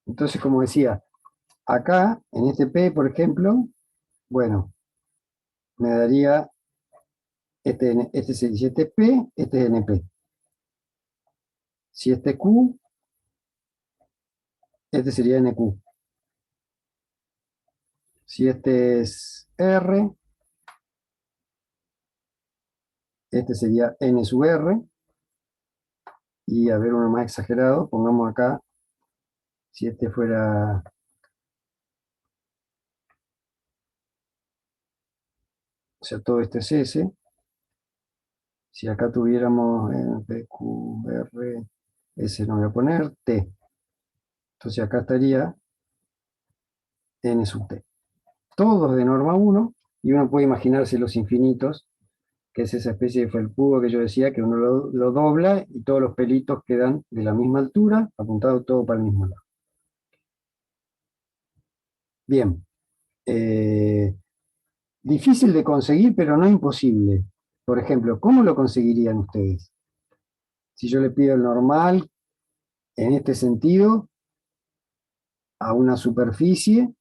Entonces, como decía, acá, en este P, por ejemplo, bueno, me daría, si este es P, este es NP. Si este es Q, este sería NQ. Si este es R, este sería N sub R. Y a ver uno más exagerado, pongamos acá, si este fuera, o sea, todo este es S. Si acá tuviéramos P, Q, R, S no voy a poner, T. Entonces acá estaría N sub T. Todos de norma 1, y uno puede imaginarse los infinitos, que es esa especie de felpudo que yo decía, que uno lo dobla y todos los pelitos quedan de la misma altura, apuntado todo para el mismo lado. Bien. Difícil de conseguir, pero no imposible. Por ejemplo, ¿cómo lo conseguirían ustedes? Si yo le pido el normal en este sentido a una superficie,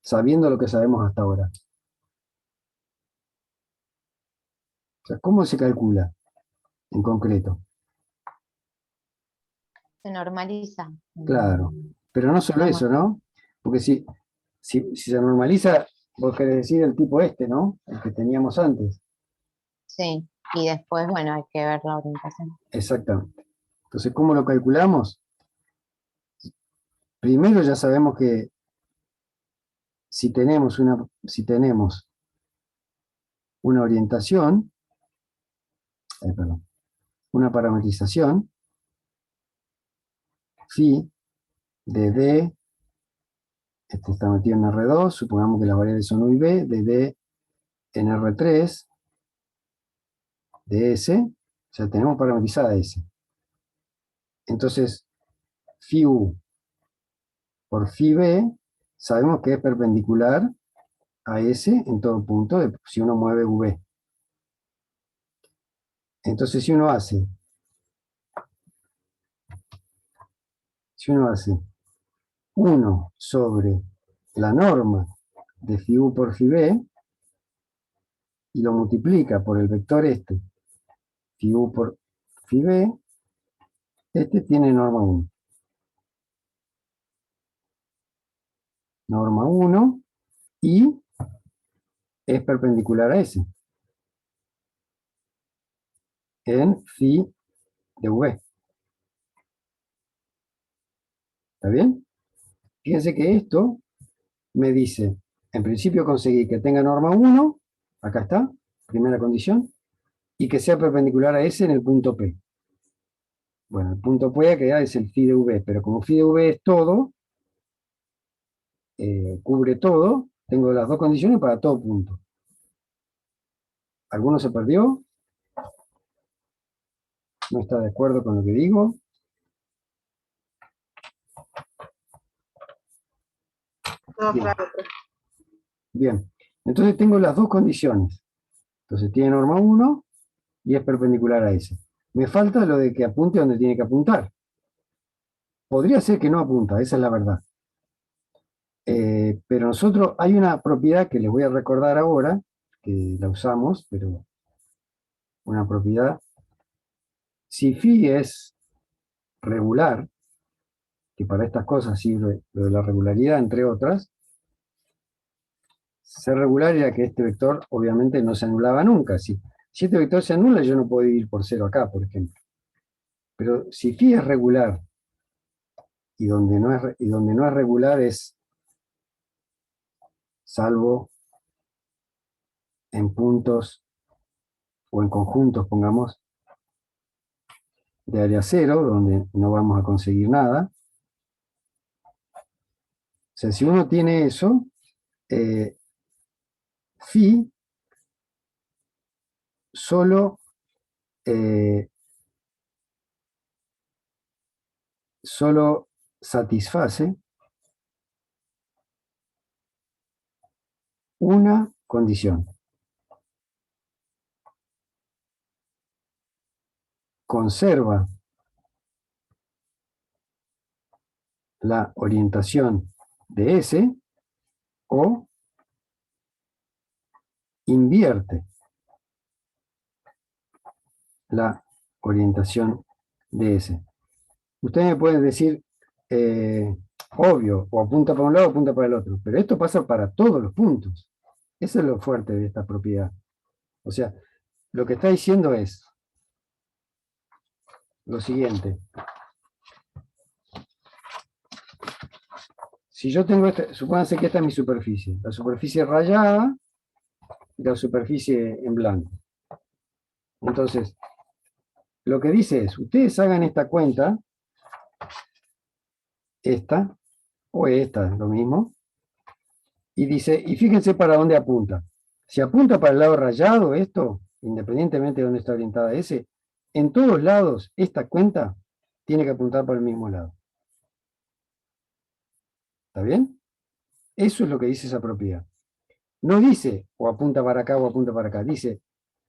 sabiendo lo que sabemos hasta ahora. O sea, ¿cómo se calcula en concreto? Se normaliza. Claro, pero no solo Digamos, eso, ¿no? Porque si se normaliza, vos querés decir el tipo este, ¿no? El que teníamos antes. sí. Y después, bueno, hay que ver la orientación. Exactamente. Entonces, ¿cómo lo calculamos? Primero ya sabemos que si tenemos una orientación, perdón, una parametrización, phi de D, este está metido en R2, supongamos que las variables son U y B, de D en R3, de S, ya tenemos parametrizada S. Entonces, phi U por phi B, sabemos que es perpendicular a S en todo punto, si uno mueve V. Entonces, si uno hace 1 sobre la norma de phi U por phi B, y lo multiplica por el vector este, phi U por phi B, este tiene norma 1. Norma 1 y es perpendicular a S en phi de V. ¿Está bien? Fíjense que esto me dice, en principio conseguí que tenga norma 1, acá está, primera condición, y que sea perpendicular a S en el punto P. Bueno, el punto P que es el phi de V, pero como phi de V es todo, cubre todo, tengo las dos condiciones para todo punto. ¿Alguno se perdió? ¿No está de acuerdo con lo que digo? No, Bien, claro, profe. bien. Entonces tengo las dos condiciones. Entonces tiene norma 1 y es perpendicular a S. Me falta lo de que apunte donde tiene que apuntar. Podría ser que no apunta, esa es la verdad. Pero nosotros, hay una propiedad que les voy a recordar ahora, que la usamos, pero una propiedad, si phi es regular, que para estas cosas sirve lo de la regularidad, entre otras, ser regular era que este vector obviamente no se anulaba nunca. Si este vector se anula, yo no puedo ir por cero acá, por ejemplo. Pero si phi es regular y donde no es regular es salvo en puntos o en conjuntos, pongamos, de área cero, donde no vamos a conseguir nada. O sea, si uno tiene eso, eh, phi solo, eh, solo satisface una condición. Conserva la orientación de S o invierte la orientación de S. Ustedes me pueden decir, obvio, o apunta para un lado o apunta para el otro, pero esto pasa para todos los puntos. Eso es lo fuerte de esta propiedad. O sea, lo que está diciendo es lo siguiente. Si yo tengo supónganse que esta es mi superficie, la superficie rayada y la superficie en blanco. Entonces, lo que dice es, ustedes hagan esta cuenta, esta o esta, lo mismo, y dice, y fíjense para dónde apunta. Si apunta para el lado rayado, esto, independientemente de dónde está orientada S, en todos lados, esta cuenta tiene que apuntar para el mismo lado. ¿Está bien? Eso es lo que dice esa propiedad. No dice o apunta para acá o apunta para acá. Dice,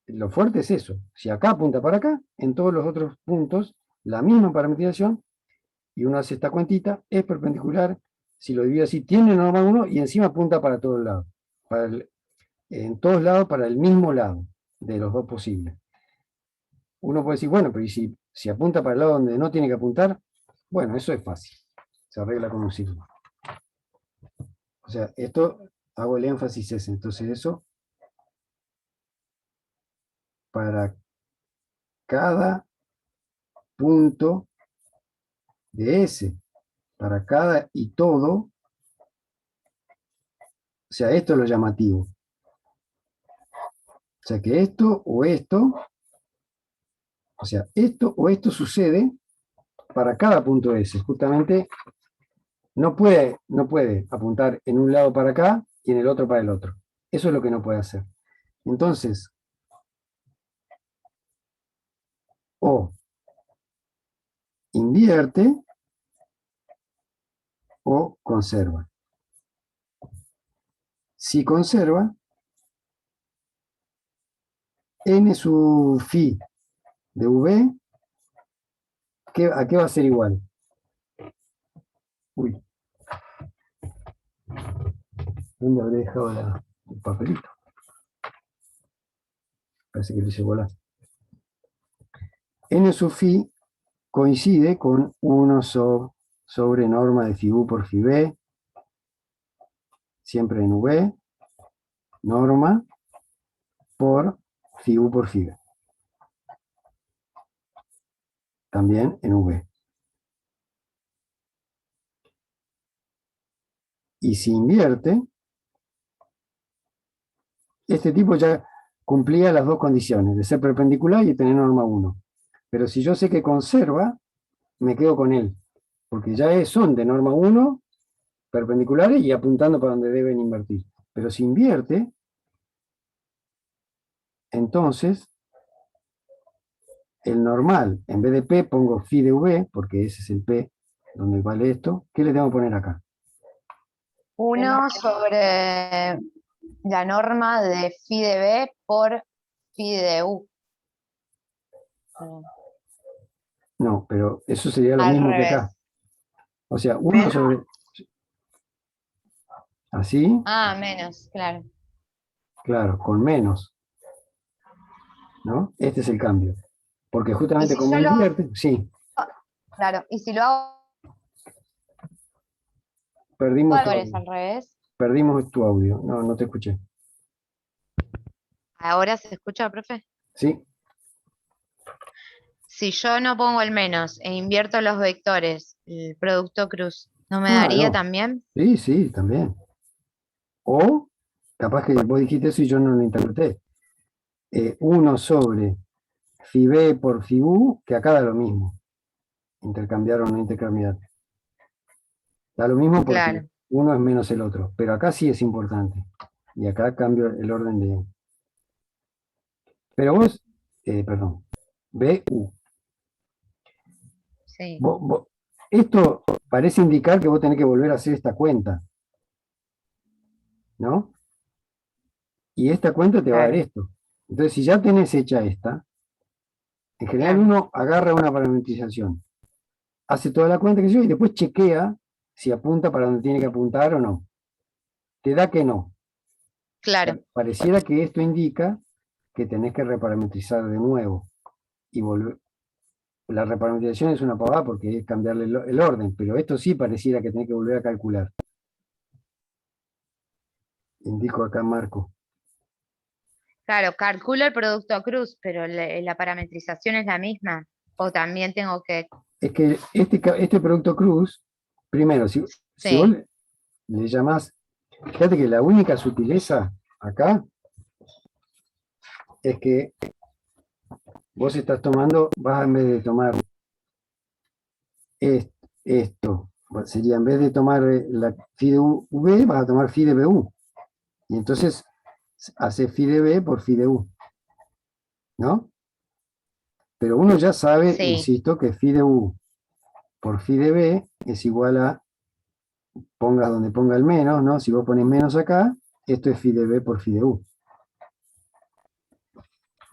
lo fuerte es eso. Si acá apunta para acá, en todos los otros puntos, la misma parametrización, y uno hace esta cuentita, es perpendicular. Si lo divido así, tiene norma 1 y encima apunta para todos lados. En todos lados para el mismo lado de los dos posibles. Uno puede decir, bueno, pero ¿y si apunta para el lado donde no tiene que apuntar? Bueno, eso es fácil. Se arregla con un signo. O sea, esto hago el énfasis ese. Entonces eso, para cada punto de S, para cada y todo, o sea, esto es lo llamativo. O sea, que esto o esto, o sea, esto o esto sucede para cada punto S. Justamente no puede apuntar en un lado para acá y en el otro para el otro. Eso es lo que no puede hacer. Entonces, o invierte o conserva. Si conserva, n sub phi de v, ¿a qué va a ser igual? Uy, ¿dónde habré dejado el papelito? Parece que lo hice volar. N sub phi coincide con 1 sobre norma de phi u por phi b, siempre en v, norma por phi u por phi b. También en v. Y si invierte, este tipo ya cumplía las dos condiciones, de ser perpendicular y tener norma 1. Pero si yo sé que conserva, me quedo con él, porque ya son de norma 1, perpendiculares y apuntando para donde deben invertir. Pero si invierte, entonces el normal, en vez de P pongo phi de V, porque ese es el P donde vale esto. ¿Qué le tengo que poner acá? 1 sobre la norma de phi de B por phi de U. No, pero eso sería lo Al mismo que revés. acá. O sea, 1 sobre... Así, Ah, menos, claro. claro, con menos, ¿no? Este es el cambio. Porque Y justamente si como yo lo hago, invierte, sí, claro, y si lo hago perdimos tu al audio. revés, Perdimos tu audio. No, no te escuché. ¿ahora se escucha, profe? ¿Sí? Si yo no pongo el menos e invierto los vectores, el producto cruz, ¿no me Ah, daría no. también? Sí, sí, también. O, capaz que vos dijiste eso y yo no lo interpreté. 1 sobre phi b por phi u, que acá da lo mismo. Intercambiar o no intercambiar. Da lo mismo porque Claro. uno es menos el otro. Pero acá sí es importante. Y acá cambio el orden de... Pero vos, perdón, b u. Sí. Esto parece indicar que vos tenés que volver a hacer esta cuenta, ¿no? Y esta cuenta te va a dar Claro, esto. Entonces, si ya tenés hecha esta, en general claro. uno agarra una parametrización, hace toda la cuenta que yo y después chequea si apunta para donde tiene que apuntar o no. Te da que no. Claro, Pareciera que esto indica que tenés que reparametrizar de nuevo y volver. La reparametrización es una pavada porque es cambiarle el orden, pero esto sí pareciera que tenés que volver a calcular. Indico acá Marco. claro, calculo el producto cruz, pero la parametrización es la misma. O también tengo que, Es que este producto cruz, primero, si vos sí, le llamás, fíjate que la única sutileza acá es que vos estás tomando, vas en vez de tomar esto, sería en vez de tomar la phi de V, vas a tomar phi de BU. Y entonces hace phi de B por phi de U, ¿no? Pero uno ya sabe, sí, insisto, que phi de U por phi de B es igual a, pongas donde ponga el menos, ¿no? Si vos pones menos acá, esto es phi de B por phi de U,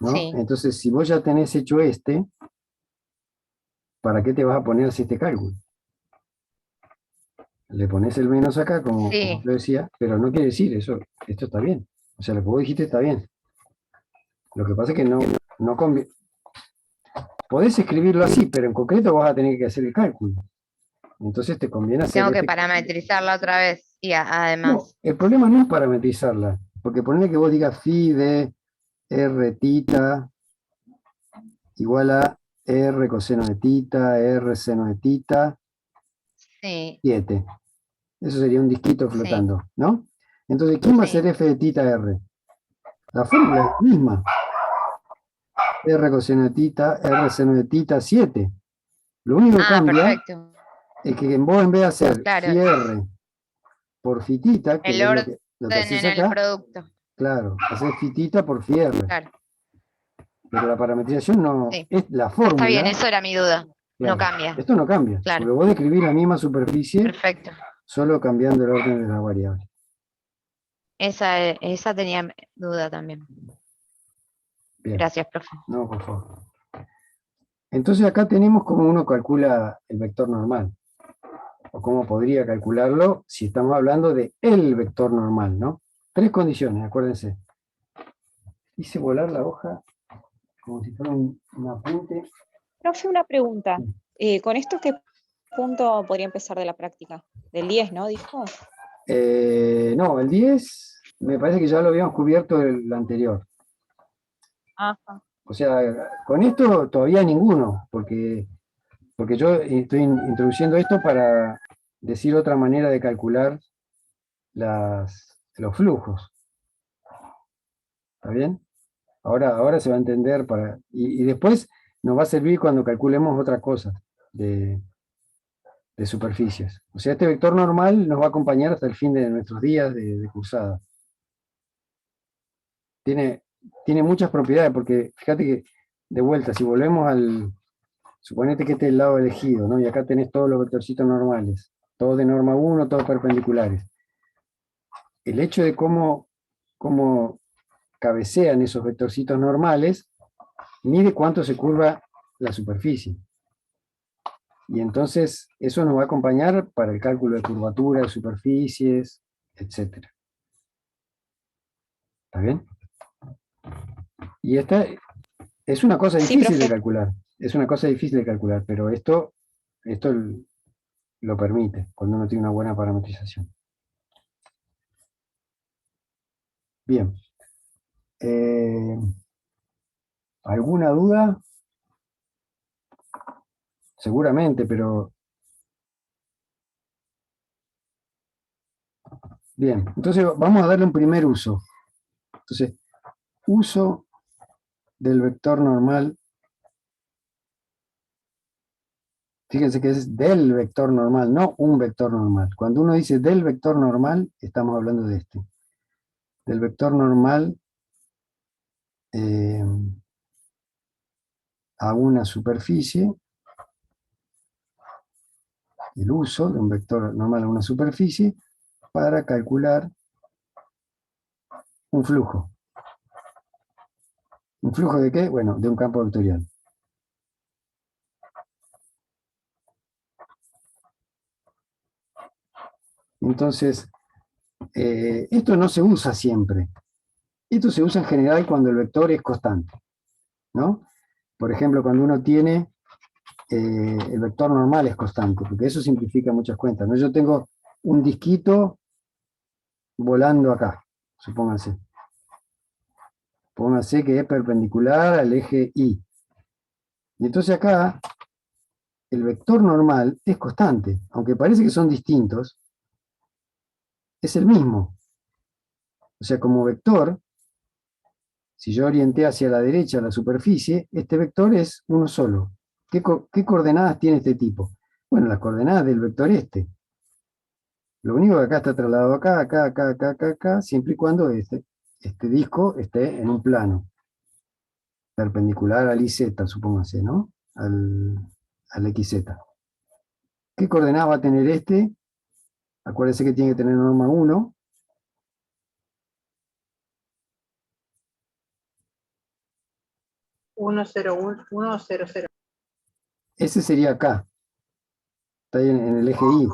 ¿no? sí, Entonces, si vos ya tenés hecho este, ¿para qué te vas a poner este cálculo? Le pones el menos acá, como sí. te decía, pero no quiere decir eso, esto está bien. O sea, lo que vos dijiste está bien. Lo que pasa es que no conviene. Podés escribirlo así, pero en concreto vas a tener que hacer el cálculo. Entonces te conviene hacer Tengo que este. parametrizarla otra vez. Y No, además, el problema no es parametrizarla, porque ponerle que vos digas phi de r tita igual a r coseno de tita, r seno de tita, sí, 7. Eso sería un disquito sí, flotando, ¿no? Entonces, ¿quién va a ser sí. f de tita r? La fórmula es la misma. R coseno de tita, R seno de tita, 7. Lo único que Ah, cambia perfecto. es que vos en vez de hacer Claro, phi R por phi tita, que el es orden lo que haces en el acá, producto. claro, haces phi tita por phi R. Claro, Pero la parametrización no, sí. es la Está bien, fórmula, eso era mi duda. No claro. cambia. Esto no cambia, Claro, porque vos describís la misma superficie, perfecto. solo cambiando el orden de las variables. Esa tenía duda también. Bien, Gracias, profe. no, por favor. Entonces acá tenemos cómo uno calcula el vector normal, o cómo podría calcularlo si estamos hablando de el vector normal, ¿no? Tres condiciones, acuérdense. Hice volar la hoja como si fuera un apunte. Profe, una pregunta. ¿Con esto qué punto podría empezar de la práctica? Del 10, ¿no? Dijo. No, el 10 me parece que ya lo habíamos cubierto el anterior. Ajá. O sea, con esto todavía ninguno, porque yo estoy introduciendo esto para decir otra manera de calcular los flujos. ¿Está bien? Ahora se va a entender y después nos va a servir cuando calculemos otras cosas de superficies. O sea, este vector normal nos va a acompañar hasta el fin de nuestros días de cursada. Tiene, tiene muchas propiedades, porque fíjate que, de vuelta, si volvemos suponete que este es el lado elegido, ¿no? Y acá tenés todos los vectorcitos normales, todos de norma 1, todos perpendiculares. El hecho de cómo cabecean esos vectorcitos normales, mide cuánto se curva la superficie. Y entonces eso nos va a acompañar para el cálculo de curvatura de superficies, etc. ¿Está bien? Y esta es una cosa Sí, difícil de profe. calcular. Es una cosa difícil de calcular, pero esto lo permite cuando uno tiene una buena parametrización. Bien. ¿Alguna duda? Seguramente, pero bien. Entonces vamos a darle un primer uso. Entonces, uso del vector normal. Fíjense que es del vector normal, no un vector normal. Cuando uno dice del vector normal, estamos hablando de este. Del vector normal eh, a una superficie, el uso de un vector normal a una superficie para calcular un flujo. ¿Un flujo de qué? Bueno, de un campo vectorial. Entonces, esto no se usa siempre. Esto se usa en general cuando el vector es constante, ¿no? Por ejemplo, cuando uno tiene el vector normal es constante, porque eso simplifica muchas cuentas, ¿no? Yo tengo un disquito volando acá, supónganse. Pónganse que es perpendicular al eje Y. Y entonces acá, el vector normal es constante, aunque parece que son distintos, es el mismo. O sea, como vector, si yo orienté hacia la derecha la superficie, este vector es uno solo. ¿Qué coordenadas tiene este tipo? Bueno, las coordenadas del vector este. Lo único que acá está trasladado acá, acá, acá, acá, acá, acá, siempre y cuando este disco esté en un plano perpendicular al IZ, supóngase, ¿no? Al XZ. ¿Qué coordenadas va a tener este? Acuérdense que tiene que tener norma 1. Uno, cero, uno, cero, cero. Ese sería acá. Está ahí en el eje Y.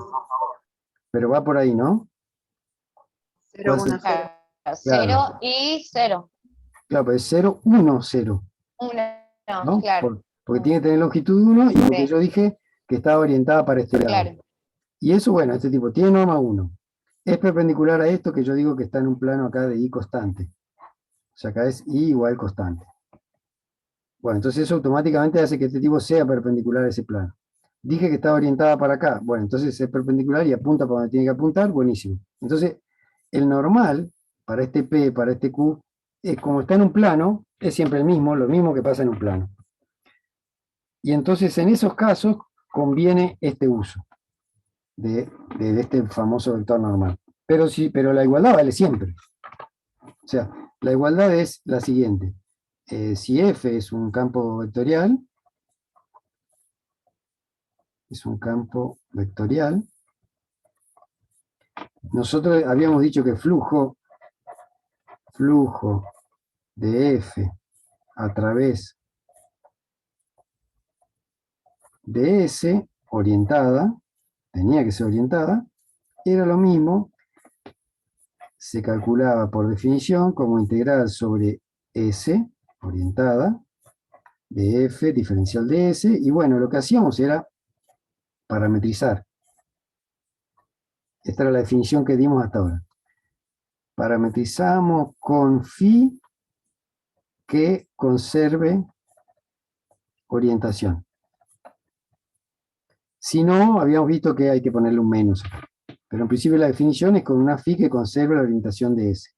Pero va por ahí, ¿no? Cero, ¿Cuál uno, es? cero. Claro, Claro. 0 y 0. Claro, pues 0, 1, 0. 1, ¿No? claro. Porque tiene que tener longitud 1 y porque Sí, yo dije que estaba orientada para este lado. claro. Y eso, bueno, este tipo tiene norma 1. Es perpendicular a esto que yo digo que está en un plano acá de Y constante. O sea, acá es Y igual constante. Bueno, entonces eso automáticamente hace que este tipo sea perpendicular a ese plano. Dije que estaba orientada para acá. Bueno, entonces es perpendicular y apunta para donde tiene que apuntar. Buenísimo. Entonces, el normal para este P, para este Q, es como está en un plano, es siempre el mismo, lo mismo que pasa en un plano. Y entonces en esos casos conviene este uso de este famoso vector normal. Pero la igualdad vale siempre. O sea, la igualdad es la siguiente. Si F es un campo vectorial, nosotros habíamos dicho que flujo de F a través de S, orientada, tenía que ser orientada, era lo mismo, se calculaba por definición como integral sobre S, orientada, de F, diferencial de S, y bueno, lo que hacíamos era parametrizar. Esta era la definición que dimos hasta ahora. Parametrizamos con phi que conserve orientación. Si no, habíamos visto que hay que ponerle un menos. Pero en principio la definición es con una phi que conserve la orientación de S.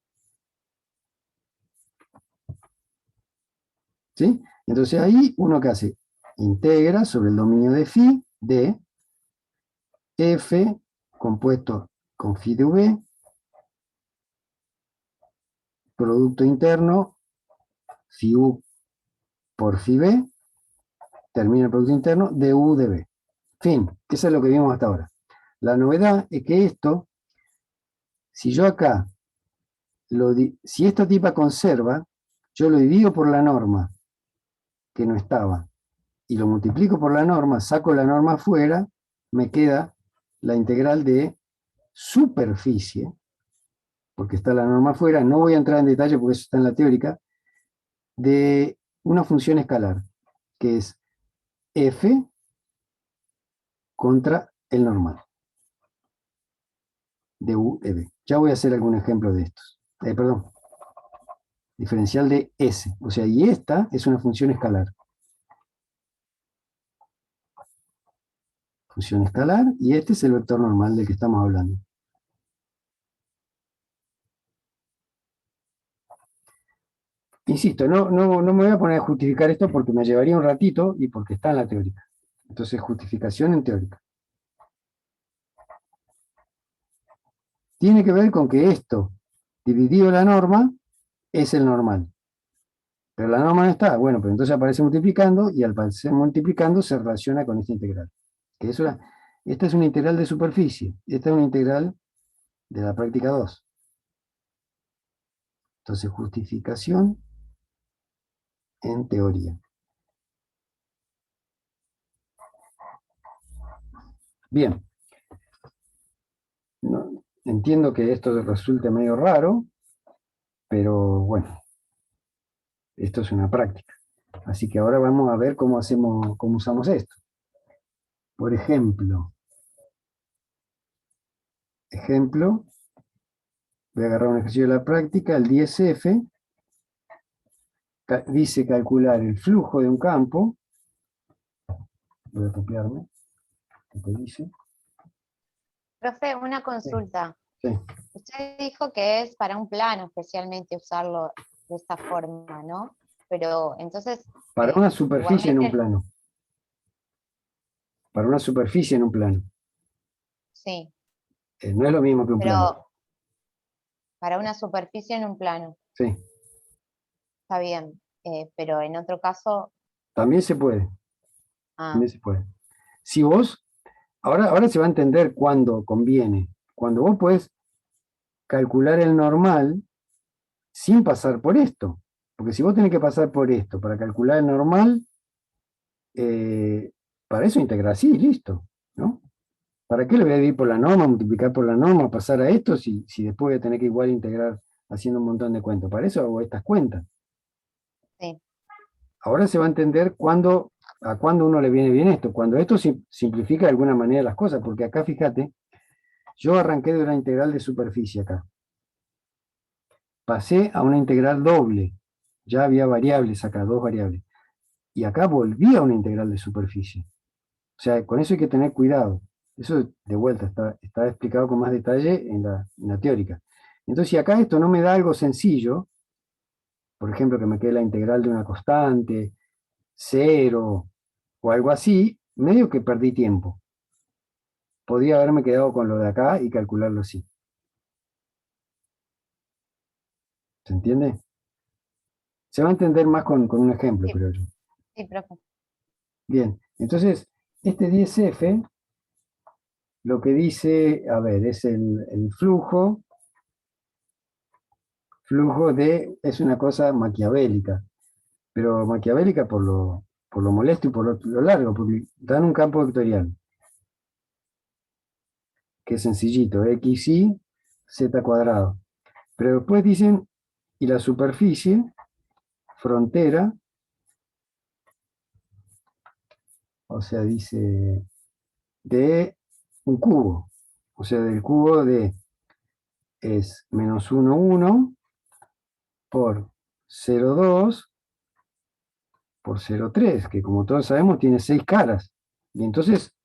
¿Sí? Entonces ahí uno que hace, integra sobre el dominio de phi de F compuesto con phi de V, producto interno, phi U por phi B, termina el producto interno de U de B. Fin, eso es lo que vimos hasta ahora. La novedad es que esto, si yo acá, si esta tipa conserva, yo lo divido por la norma, que no estaba, y lo multiplico por la norma, saco la norma afuera, me queda la integral de superficie, porque está la norma afuera, no voy a entrar en detalle porque eso está en la teórica, de una función escalar, que es f contra el normal, de u de b. Ya voy a hacer algún ejemplo de estos. Perdón, diferencial de s, o sea, y esta es una función escalar. Función escalar, y este es el vector normal del que estamos hablando. Insisto, no me voy a poner a justificar esto porque me llevaría un ratito y porque está en la teórica. Entonces, justificación en teórica. Tiene que ver con que esto, dividido la norma, es el normal. Pero la norma no está. Bueno, pero entonces aparece multiplicando y al aparecer multiplicando se relaciona con esta integral. Esta es una integral de superficie. Esta es una integral de la práctica 2. Entonces, justificación en teoría. Bien. Entiendo que esto resulte medio raro, pero bueno, esto es una práctica. Así que ahora vamos a ver cómo hacemos, cómo usamos esto. Por ejemplo, voy a agarrar un ejercicio de la práctica, el 10F, dice calcular el flujo de un campo. Voy a copiarme lo que dice. Profe, una consulta. Sí. Usted dijo que es para un plano especialmente usarlo de esta forma, ¿no? Pero entonces, Para una superficie en un igualmente, plano. Para una superficie en un plano. sí, No es lo mismo que un plano. pero para una superficie en un plano, Sí. está bien. Pero en otro caso, También se puede. ah, También se puede. Si vos, ahora se va a entender cuándo conviene. Cuando vos podés calcular el normal sin pasar por esto. Porque si vos tenés que pasar por esto para calcular el normal, para eso integra así, listo, ¿no? ¿Para qué le voy a dividir por la norma, multiplicar por la norma, pasar a esto, si después voy a tener que igual integrar haciendo un montón de cuentas? Para eso hago estas cuentas. sí, Ahora se va a entender a cuándo uno le viene bien esto, cuando esto simplifica de alguna manera las cosas, porque acá fíjate, yo arranqué de una integral de superficie acá. Pasé a una integral doble. Ya había variables acá, dos variables. Y acá volví a una integral de superficie. O sea, con eso hay que tener cuidado. Eso de vuelta está explicado con más detalle en la teórica. Entonces, si acá esto no me da algo sencillo, por ejemplo, que me quede la integral de una constante, cero, o algo así, medio que perdí tiempo. Podría haberme quedado con lo de acá y calcularlo así. ¿Se entiende? Se va a entender más con un ejemplo, sí, creo yo. sí, profe. Bien, entonces, este 10F lo que dice, a ver, es el flujo es una cosa maquiavélica, pero maquiavélica por lo molesto y por lo largo, porque dan un campo vectorial, que es sencillito, x y z cuadrado. Pero después dicen, y la superficie, frontera, o sea, dice, de un cubo, o sea, del cubo de es menos 1, 1 por 0,2 por 0,3, que como todos sabemos tiene 6 caras. Y entonces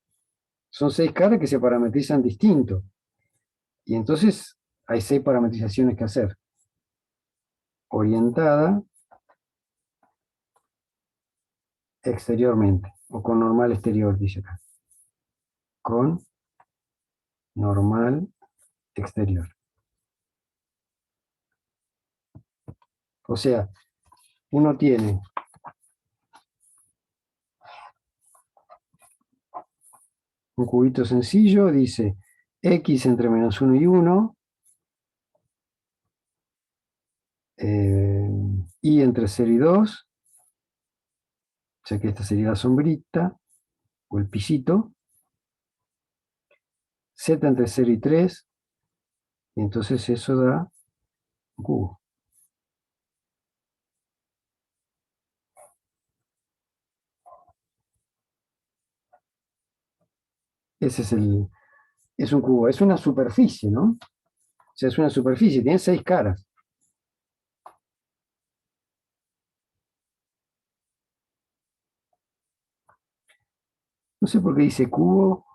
son 6 caras que se parametrizan distinto. Y entonces hay 6 parametrizaciones que hacer. Orientada exteriormente, o con normal exterior, dice acá. Con normal exterior. O sea, uno tiene un cubito sencillo, dice x entre menos 1 y 1, y entre 0 y 2, o sea que esta sería la sombrita, o el pisito, z entre 0 y 3, y entonces eso da un cubo. Ese es un cubo, es una superficie, ¿no? O sea, es una superficie, tiene 6 caras. No sé por qué dice cubo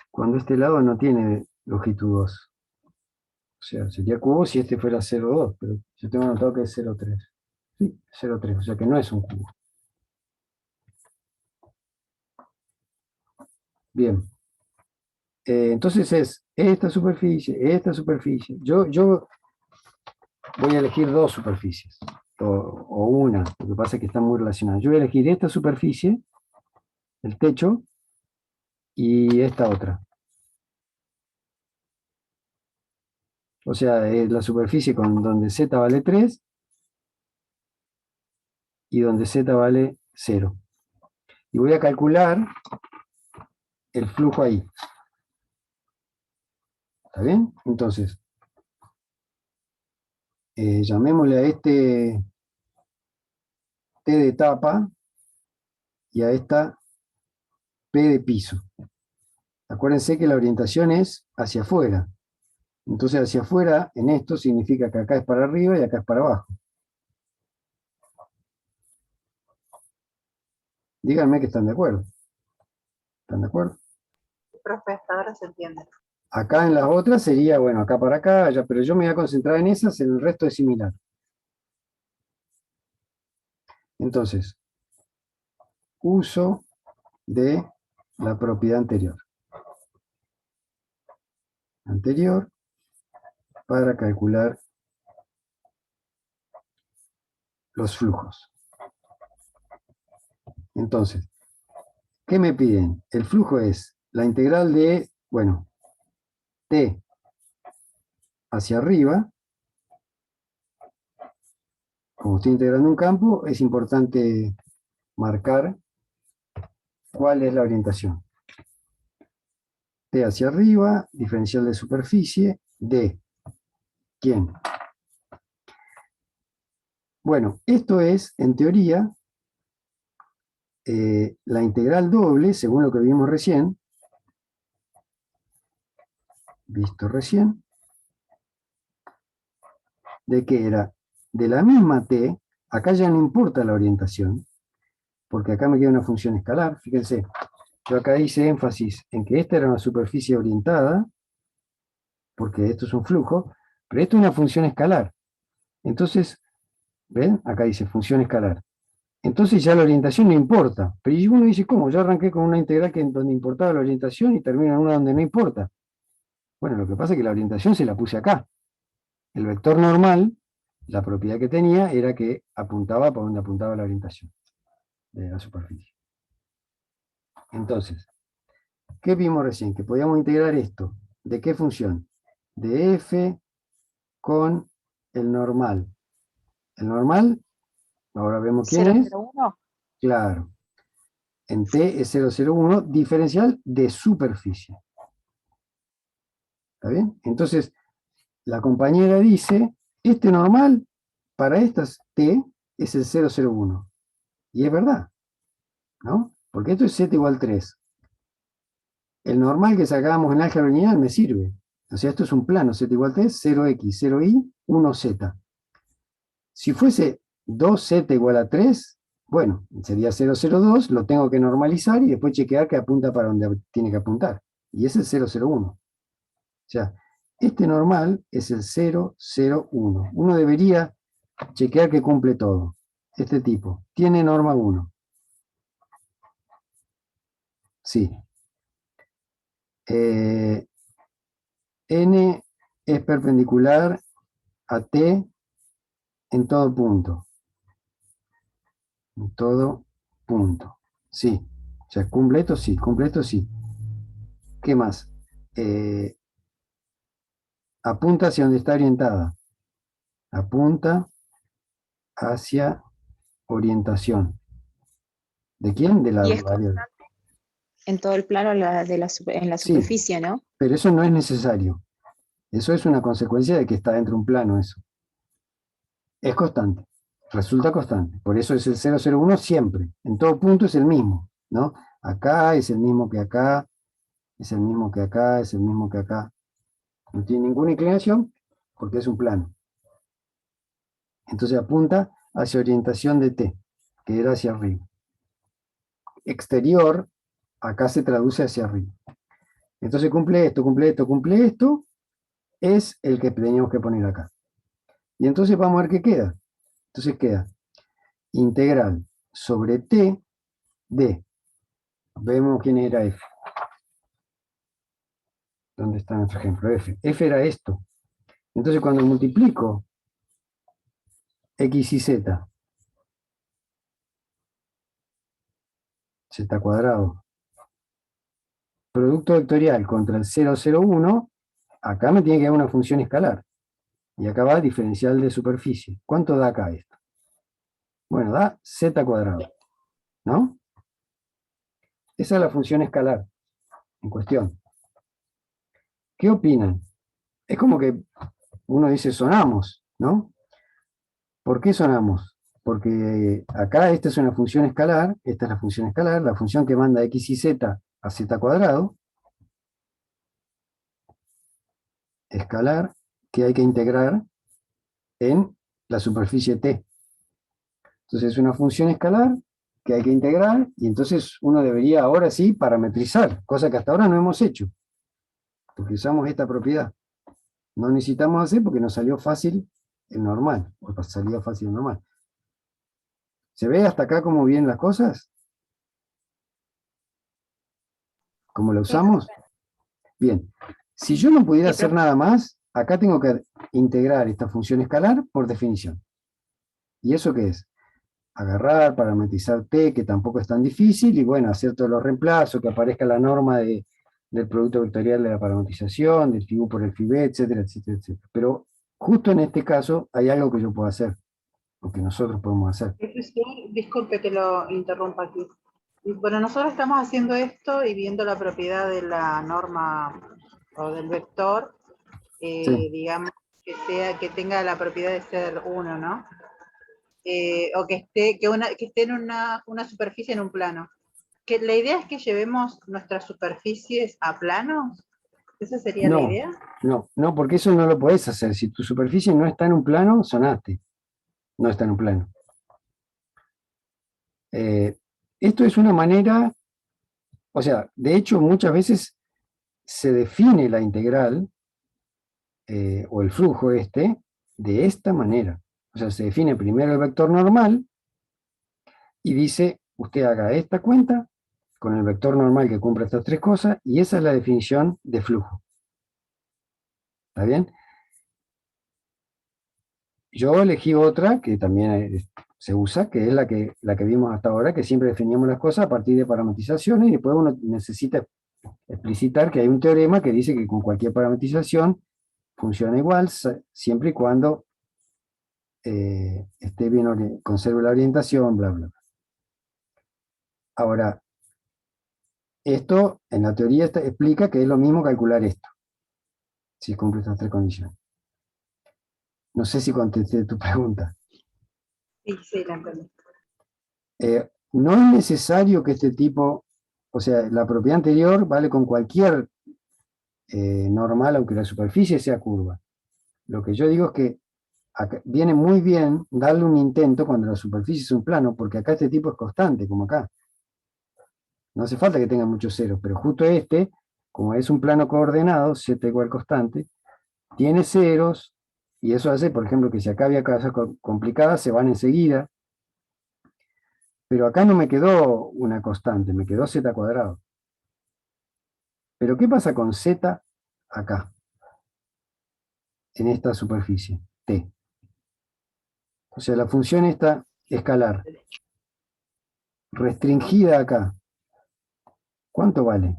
cuando este lado no tiene longitud 2. O sea, sería cubo si este fuera 0,2, pero yo tengo anotado que es 0,3. Sí, 0,3, o sea que no es un cubo. Bien. Entonces es esta superficie, esta superficie. Yo voy a elegir dos superficies, o una, lo que pasa es que están muy relacionadas. Yo voy a elegir esta superficie, el techo, y esta otra. O sea, es la superficie con donde z vale 3 y donde z vale 0. Y voy a calcular el flujo ahí. ¿Está bien? Entonces, llamémosle a este T de tapa y a esta P de piso. Acuérdense que la orientación es hacia afuera. Entonces hacia afuera en esto significa que acá es para arriba y acá es para abajo. Díganme que están de acuerdo. ¿Están de acuerdo? Profe, hasta ahora se entiende. Acá en las otras sería, bueno, acá para acá, allá, pero yo me voy a concentrar en esas, en el resto es similar. Entonces, uso de la propiedad anterior. Anterior para calcular los flujos. Entonces, ¿qué me piden? El flujo es la integral de, bueno, T hacia arriba. Como estoy integrando un campo, es importante marcar cuál es la orientación. T hacia arriba, diferencial de superficie, D. ¿Quién? Bueno, esto es, en teoría, la integral doble, según lo que vimos recién, de que era de la misma T, acá ya no importa la orientación, porque acá me queda una función escalar, fíjense, yo acá hice énfasis en que esta era una superficie orientada, porque esto es un flujo, pero esto es una función escalar. Entonces, ¿ven? Acá dice función escalar. Entonces ya la orientación no importa. Pero y uno dice, ¿cómo? Yo arranqué con una integral donde importaba la orientación y termino en una donde no importa. Bueno, lo que pasa es que la orientación se la puse acá. El vector normal, la propiedad que tenía era que apuntaba por donde apuntaba la orientación de la superficie. Entonces, ¿qué vimos recién? Que podíamos integrar esto. ¿De qué función? De f con el normal. El normal, ahora vemos quién es. 001. Claro. En T es 0,01, diferencial de superficie. ¿Está bien? Entonces, la compañera dice, este normal para estas T es el 0,01. Y es verdad, ¿no? Porque esto es z igual 3. El normal que sacábamos en álgebra lineal me sirve. O sea, esto es un plano, z igual 3, 0x, 0y, 1z. Si fuese 2z igual a 3, bueno, sería 0,02, lo tengo que normalizar y después chequear que apunta para donde tiene que apuntar. Y es el 0,01. O sea, este normal es el 0,01. Uno debería chequear que cumple todo. Este tipo. ¿Tiene norma 1? Sí. N es perpendicular a T en todo punto. En todo punto. Sí. O sea, ¿cumple esto? Sí. ¿Cumple esto? Sí. ¿Qué más? Apunta hacia donde está orientada. Apunta hacia orientación. ¿De quién? De la Y es variable. en todo el plano en la Sí, superficie, ¿no? pero eso no es necesario. Eso es una consecuencia de que está dentro de un plano eso. Es constante. Resulta constante. Por eso es el 0,01 siempre. En todo punto es el mismo, ¿no? Acá es el mismo que acá, es el mismo que acá, es el mismo que acá. No tiene ninguna inclinación porque es un plano. Entonces apunta hacia orientación de T, que era hacia arriba. Exterior, acá se traduce hacia arriba. Entonces cumple esto, cumple esto, cumple esto, es el que teníamos que poner acá. Y entonces vamos a ver qué queda. Entonces queda integral sobre T de, vemos quién era F. ¿Dónde está nuestro ejemplo? F. F era esto. Entonces cuando multiplico X y Z, Z cuadrado, producto vectorial contra el 0,01, acá me tiene que dar una función escalar. Y acá va diferencial de superficie. ¿Cuánto da acá esto? Bueno, da Z cuadrado, ¿no? Esa es la función escalar en cuestión. ¿Qué opinan? es como que uno dice sonamos, ¿no? ¿Por qué sonamos? Porque acá esta es una función escalar, esta es la función escalar, la función que manda x y z a z cuadrado, escalar, que hay que integrar en la superficie T. Entonces es una función escalar que hay que integrar y entonces uno debería ahora sí parametrizar, cosa que hasta ahora no hemos hecho, porque usamos esta propiedad. No necesitamos hacer porque nos salió fácil el normal, o salía fácil el normal. ¿Se ve hasta acá cómo vienen las cosas? ¿Cómo la Sí, usamos? Bien. Si yo no pudiera Sí, hacer profe. nada más, acá tengo que integrar esta función escalar por definición. ¿Y eso qué es? Agarrar, parametrizar T, que tampoco es tan difícil, y bueno, hacer todos los reemplazos, que aparezca la norma del producto vectorial de la parametrización, del FIU por el FIB, etcétera, etcétera, etcétera. Pero justo en este caso hay algo que yo puedo hacer, o que nosotros podemos hacer. Profesor, disculpe que lo interrumpa aquí. Bueno, nosotros estamos haciendo esto y viendo la propiedad de la norma o del vector, Sí. digamos, que tenga la propiedad de ser 1, ¿no? O que esté en una superficie en un plano. Que la idea es que llevemos nuestras superficies a planos. ¿Esa sería la No, idea? no, porque eso no lo podés hacer. Si tu superficie no está en un plano, sonaste. No está en un plano. Esto es una manera, o sea, de hecho muchas veces se define la integral o el flujo de esta manera. O sea, se define primero el vector normal y dice, usted haga esta cuenta con el vector normal que cumpla estas tres cosas y esa es la definición de flujo. ¿Está bien? Yo elegí otra que también se usa, que es la que vimos hasta ahora, que siempre definíamos las cosas a partir de parametrizaciones y después uno necesita explicitar que hay un teorema que dice que con cualquier parametrización funciona igual siempre y cuando esté bien, conserve la orientación, bla, bla, bla. Ahora, esto en la teoría explica que es lo mismo calcular esto, si cumple estas tres condiciones. No sé si contesté tu pregunta. Sí, la entendí. No es necesario que este tipo, o sea, la propiedad anterior vale con cualquier normal, aunque la superficie sea curva. Lo que yo digo es que acá viene muy bien darle un intento cuando la superficie es un plano, porque acá este tipo es constante, como acá. No hace falta que tenga muchos ceros, pero justo este, como es un plano coordenado, z igual constante, tiene ceros, y eso hace, por ejemplo, que si acá había cosas complicadas, se van enseguida, pero acá no me quedó una constante, me quedó z cuadrado. Pero ¿qué pasa con z acá, en esta superficie, t? O sea, la función esta escalar, restringida acá, ¿cuánto vale?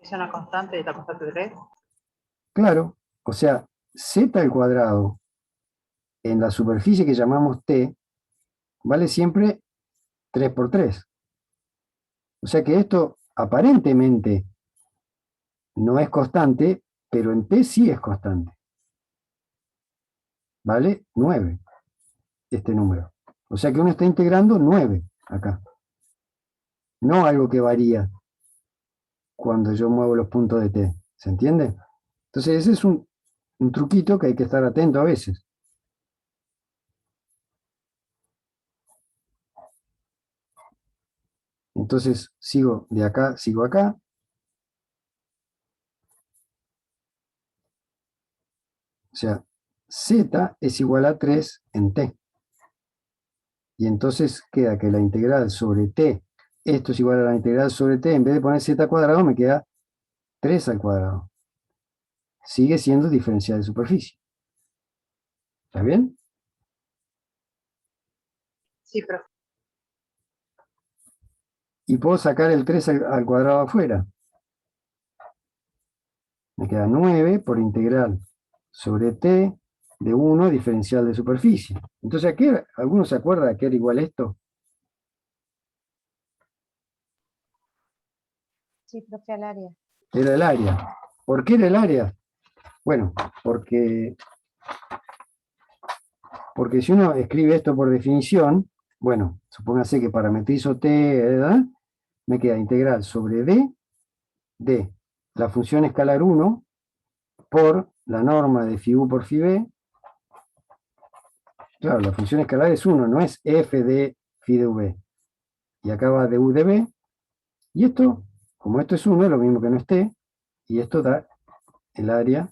¿Es una constante de la constante de 3? Claro, o sea, z al cuadrado en la superficie que llamamos t vale siempre 3 por 3. O sea que esto aparentemente no es constante, pero en t sí es constante. Vale 9 este número. O sea que uno está integrando 9 acá. No algo que varía cuando yo muevo los puntos de t. ¿Se entiende? Entonces ese es un truquito que hay que estar atento a veces. Entonces sigo de acá, sigo acá. O sea, z es igual a 3 en t. Y entonces queda que la integral sobre t, esto es igual a la integral sobre t, en vez de poner z cuadrado me queda 3 al cuadrado. Sigue siendo diferencial de superficie. ¿Está bien? Sí, profe. Y puedo sacar el 3 al cuadrado afuera. Me queda 9 por integral sobre t de 1 diferencial de superficie. Entonces, ¿aquí alguno se acuerda de que era igual esto? Sí, profe, al área. Era el área. ¿Por qué era el área? Bueno, porque si uno escribe esto por definición, bueno, supóngase que parametrizo t, ¿verdad? Me queda integral sobre d de la función escalar 1 por la norma de phi u por phi b. Claro, la función escalar es 1, no es f de phi de v. Y acá va de u de b. Y esto, como esto es 1, es lo mismo que no es t, y esto da el área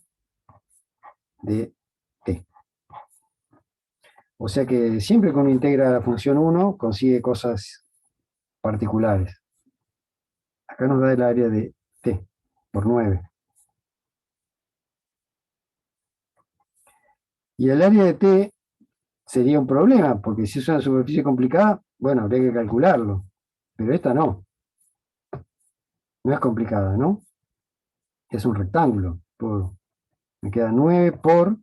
de t. O sea que siempre que uno integra la función 1, consigue cosas particulares. Acá nos da el área de t por 9. Y el área de t sería un problema, porque si es una superficie complicada, bueno, habría que calcularlo. Pero esta no. No es complicada, ¿no? Es un rectángulo. Me queda 9 por...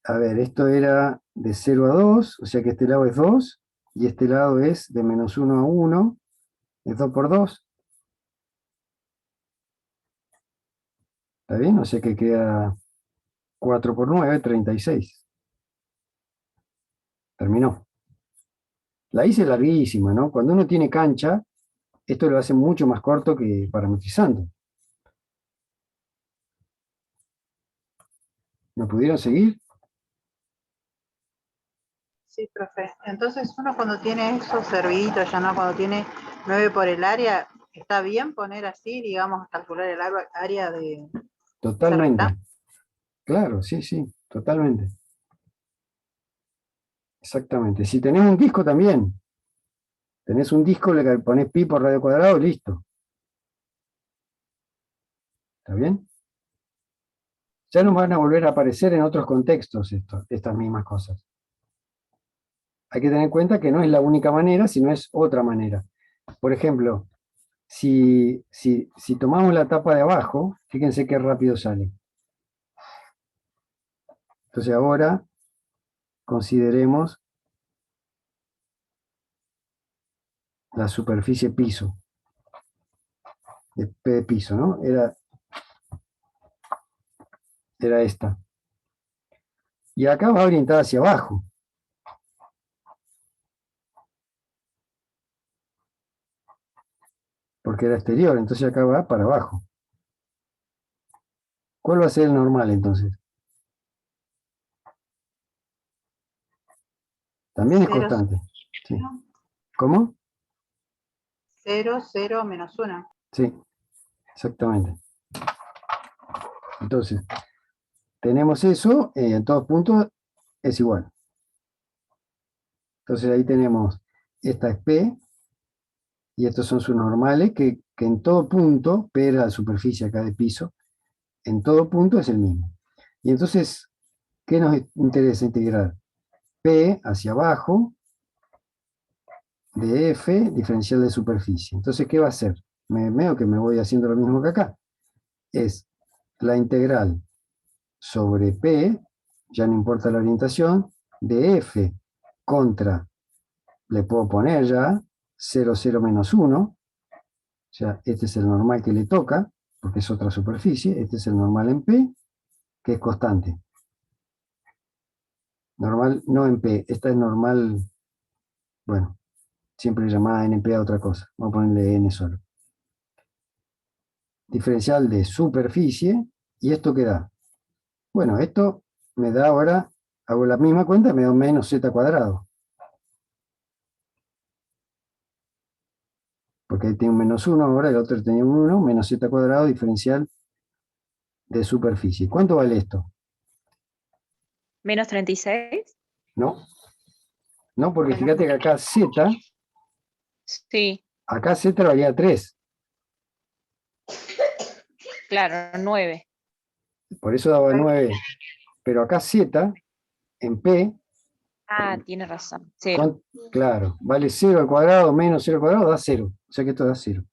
A ver, esto era de 0 a 2, o sea que este lado es 2, y este lado es de menos 1 a 1, es 2 por 2. ¿Está bien? O sea que queda 4 por 9, 36. Terminó. La hice larguísima, ¿no? Cuando uno tiene cancha, esto lo hace mucho más corto que parametrizando. ¿Me pudieron seguir? Sí, profe. Entonces uno cuando tiene esos serviditos, ya no, cuando tiene 9 por el área, ¿está bien poner así, digamos, calcular el área de ese Totalmente. rectángulo? Claro, sí, sí, totalmente. Exactamente. Si tenés un disco también, tenés un disco, le ponés pi por radio cuadrado, listo. ¿Está bien? Ya nos van a volver a aparecer en otros contextos estas mismas cosas. Hay que tener en cuenta que no es la única manera, sino es otra manera. Por ejemplo, si tomamos la tapa de abajo, fíjense qué rápido sale. Entonces ahora consideremos la superficie piso, de P de piso, ¿no? Era esta. Y acá va orientada hacia abajo. Porque era exterior, entonces acá va para abajo. ¿Cuál va a ser el normal entonces? También es 0, constante. Sí. ¿Cómo? 0, 0, menos 1. Sí, exactamente. Entonces, tenemos eso, en todos puntos es igual. Entonces ahí tenemos, esta es P, y estos son sus normales, que en todo punto, P era la superficie acá de piso, en todo punto es el mismo. Y entonces, ¿qué nos interesa integrar? P hacia abajo, de F, diferencial de superficie. Entonces, ¿qué va a hacer? Veo que me voy haciendo lo mismo que acá. Es la integral sobre P, ya no importa la orientación, de F contra, le puedo poner ya 0, 0 menos 1, o sea, este es el normal que le toca, porque es otra superficie, este es el normal en P, que es constante. Normal no en P, esta es normal, bueno, siempre llamada NP a otra cosa, vamos a ponerle N solo. Diferencial de superficie, ¿y esto qué da? Bueno, esto me da ahora, hago la misma cuenta, me da un menos z cuadrado. Porque ahí tiene un menos 1 ahora, el otro tenía un 1, menos z cuadrado, diferencial de superficie. ¿Cuánto vale esto? Menos 36. No, no, porque fíjate que Sí, acá z valía 3, claro, 9. por eso daba 9, pero acá z en P, Ah, tiene razón. 0. claro, vale 0 al cuadrado menos 0 al cuadrado da 0, o sea que esto da 0.